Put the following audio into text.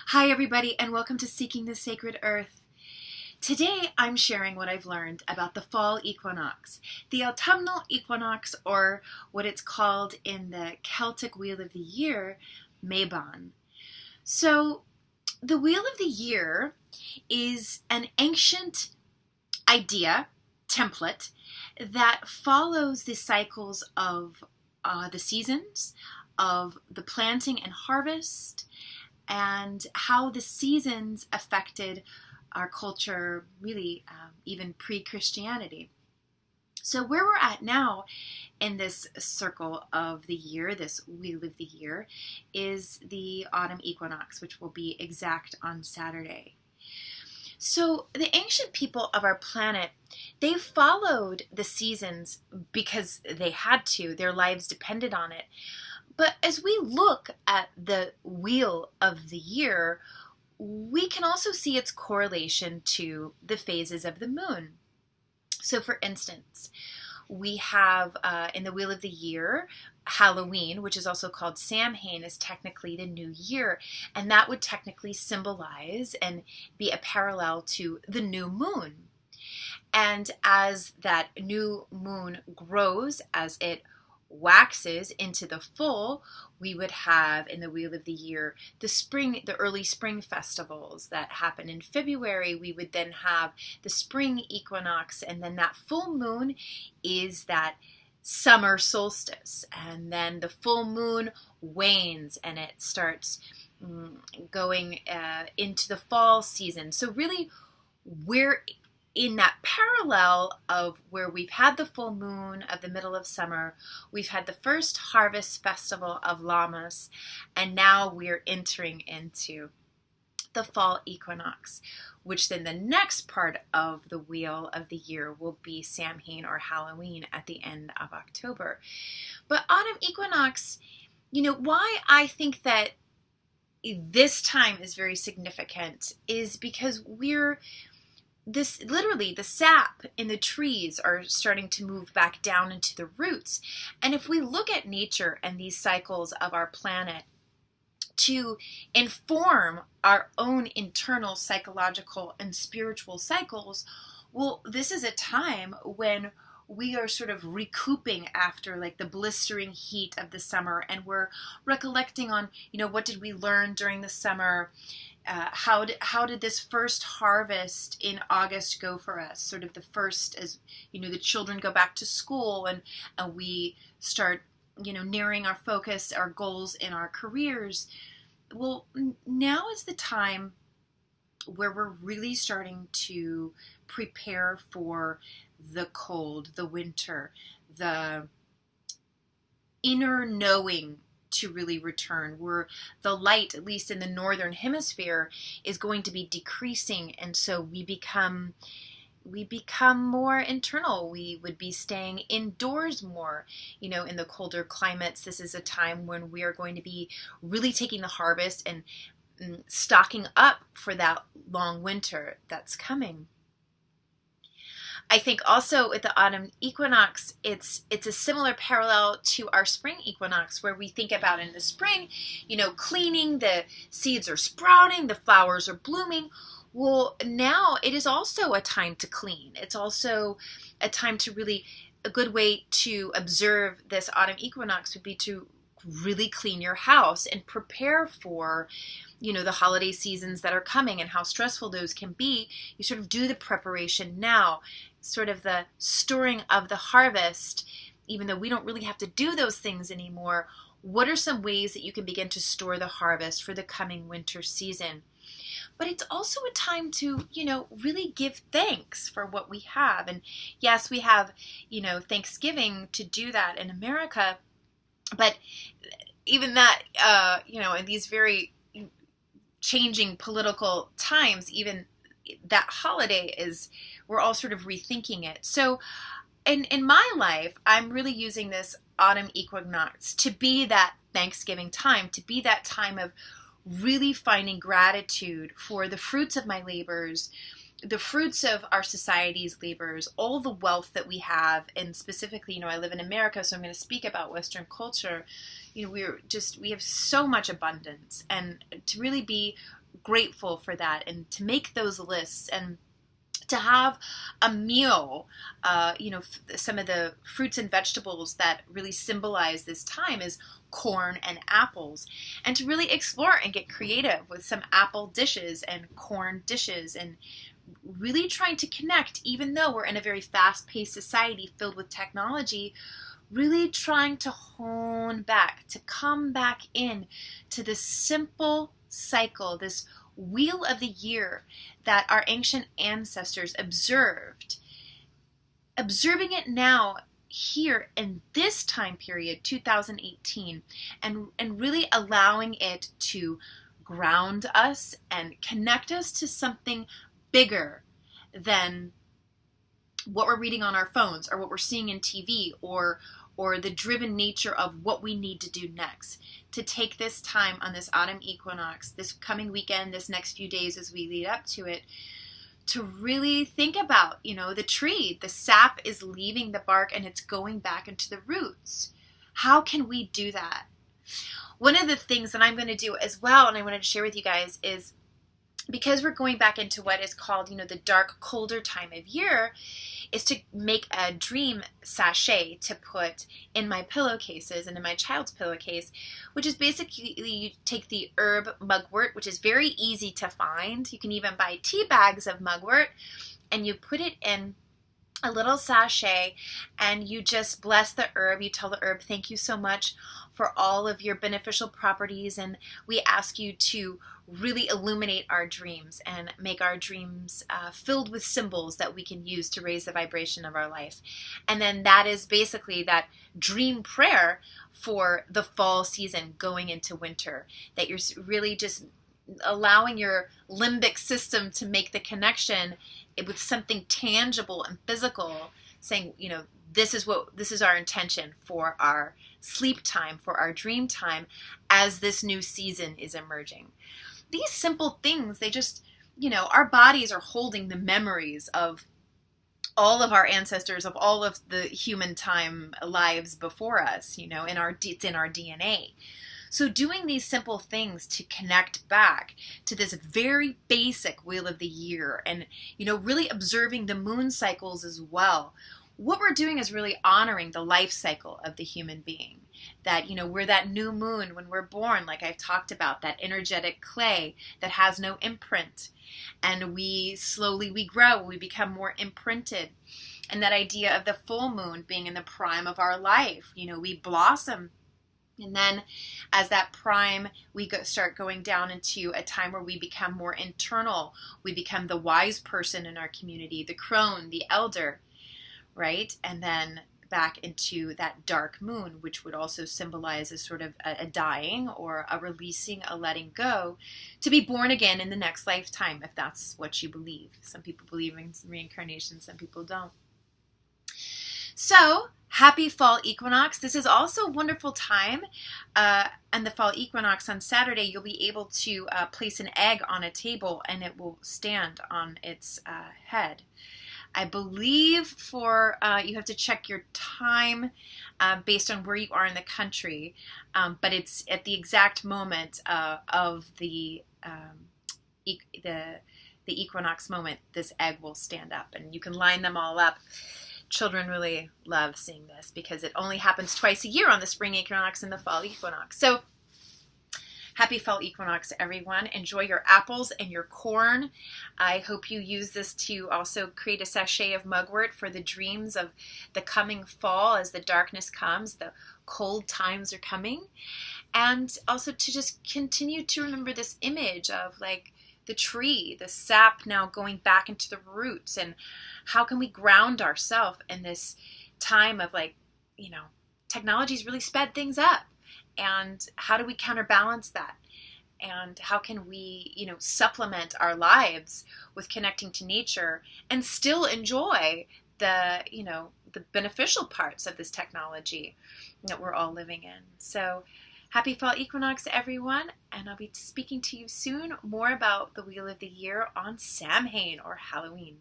Hi everybody and welcome to Seeking the Sacred Earth. Today I'm sharing what I've learned about the fall equinox, the autumnal equinox, or what it's called in the Celtic Wheel of the Year, MABON. So the Wheel of the Year is an ancient idea, template, that follows the cycles of the seasons, of the planting and harvest, and how the seasons affected our culture, really even pre-Christianity. So where we're at now in this circle of the year, this wheel of the year, is the autumn equinox, which will be exact on Saturday. So the ancient people of our planet, they followed the seasons because they had to. Their lives depended on it. But as we look at the wheel of the year, we can also see its correlation to the phases of the moon. So for instance, we have in the wheel of the year, Halloween, which is also called Samhain, is technically the new year. And that would technically symbolize and be a parallel to the new moon. And as that new moon grows, as it waxes into the full, we would have in the wheel of the year the early spring festivals that happen in February. We would then have the spring equinox, and then that full moon is that summer solstice, and then the full moon wanes and it starts going into the fall season. So really we're in that parallel of where we've had the full moon of the middle of summer, we've had the first harvest festival of Lammas, and now we're entering into the fall equinox, which then the next part of the wheel of the year will be Samhain or Halloween at the end of October. But autumn equinox, why I think that this time is very significant is because literally the sap in the trees are starting to move back down into the roots. And if we look at nature and these cycles of our planet to inform our own internal psychological and spiritual cycles, well, this is a time when we are sort of recouping after like the blistering heat of the summer, and we're recollecting on, what did we learn during the summer? How did this first harvest in August go for us? Sort of the first, as the children go back to school and we start, narrowing our focus, our goals in our careers. Well, now is the time where we're really starting to prepare for the cold, the winter, the inner knowing to really return, where the light, at least in the northern hemisphere, is going to be decreasing, and so we become more internal. We would be staying indoors more, in the colder climates. This is a time when we are going to be really taking the harvest and stocking up for that long winter that's coming. I think also with the autumn equinox, it's a similar parallel to our spring equinox, where we think about in the spring, cleaning, the seeds are sprouting, the flowers are blooming. Well, now it is also a time to clean. It's also a time to a good way to observe this autumn equinox would be to really clean your house and prepare for the holiday seasons that are coming and how stressful those can be. You sort of do the preparation now, sort of the storing of the harvest. Even though we don't really have to do those things anymore, what are some ways that you can begin to store the harvest for the coming winter season? But it's also a time to, really give thanks for what we have. And yes, we have, Thanksgiving to do that in America. But even that, in these very changing political times, even that holiday we're all sort of rethinking it. So in my life, I'm really using this autumn equinox to be that Thanksgiving time, to be that time of really finding gratitude for the fruits of my labors, the fruits of our society's labors, all the wealth that we have. And specifically, I live in America, so I'm going to speak about Western culture. We have so much abundance, and to really be grateful for that, and to make those lists, and to have a meal, some of the fruits and vegetables that really symbolize this time is corn and apples, and to really explore and get creative with some apple dishes and corn dishes, and really trying to connect, even though we're in a very fast-paced society filled with technology, really trying to hone back, to come back in to this simple cycle, this wheel of the year that our ancient ancestors observed. Observing it now, here in this time period, 2018, and really allowing it to ground us and connect us to something bigger than what we're reading on our phones, or what we're seeing in TV, or the driven nature of what we need to do next. To take this time on this autumn equinox, this coming weekend, this next few days as we lead up to it, to really think about, the tree, the sap is leaving the bark and it's going back into the roots. How can we do that? One of the things that I'm going to do as well, and I wanted to share with you guys, is because we're going back into what is called, the dark, colder time of year, is to make a dream sachet to put in my pillowcases and in my child's pillowcase, which is basically, you take the herb mugwort, which is very easy to find. You can even buy tea bags of mugwort, and you put it in a little sachet, and you just bless the herb. You tell the herb, thank you so much for all of your beneficial properties, and we ask you to really illuminate our dreams and make our dreams filled with symbols that we can use to raise the vibration of our life. And then that is basically that dream prayer for the fall season going into winter, that you're really just allowing your limbic system to make the connection with something tangible and physical, saying, this is our intention for our sleep time, for our dream time, as this new season is emerging. These simple things, they just, our bodies are holding the memories of all of our ancestors, of all of the human time lives before us, it's in our DNA. So doing these simple things to connect back to this very basic wheel of the year, and, really observing the moon cycles as well. What we're doing is really honoring the life cycle of the human being. That, we're that new moon when we're born, like I've talked about, that energetic clay that has no imprint. And we grow, we become more imprinted. And that idea of the full moon being in the prime of our life, we blossom. And then as that prime, we start going down into a time where we become more internal. We become the wise person in our community, the crone, the elder, right? And then back into that dark moon, which would also symbolize as sort of a dying, or a releasing, a letting go, to be born again in the next lifetime, if that's what you believe. Some people believe in reincarnation, some people don't. So, happy fall equinox. This is also a wonderful time. And the fall equinox on Saturday, you'll be able to place an egg on a table, and it will stand on its head. I believe you have to check your time based on where you are in the country, but it's at the exact moment of the equinox moment, this egg will stand up, and you can line them all up. Children really love seeing this because it only happens twice a year, on the spring equinox and the fall equinox. So happy fall equinox, everyone. Enjoy your apples and your corn. I hope you use this to also create a sachet of mugwort for the dreams of the coming fall as the darkness comes, the cold times are coming. And also to just continue to remember this image of the tree, the sap now going back into the roots, and how can we ground ourselves in this time of technology's really sped things up. And how do we counterbalance that? And how can we, supplement our lives with connecting to nature and still enjoy the beneficial parts of this technology that we're all living in? So happy fall equinox, everyone. And I'll be speaking to you soon more about the Wheel of the Year on Samhain, or Halloween.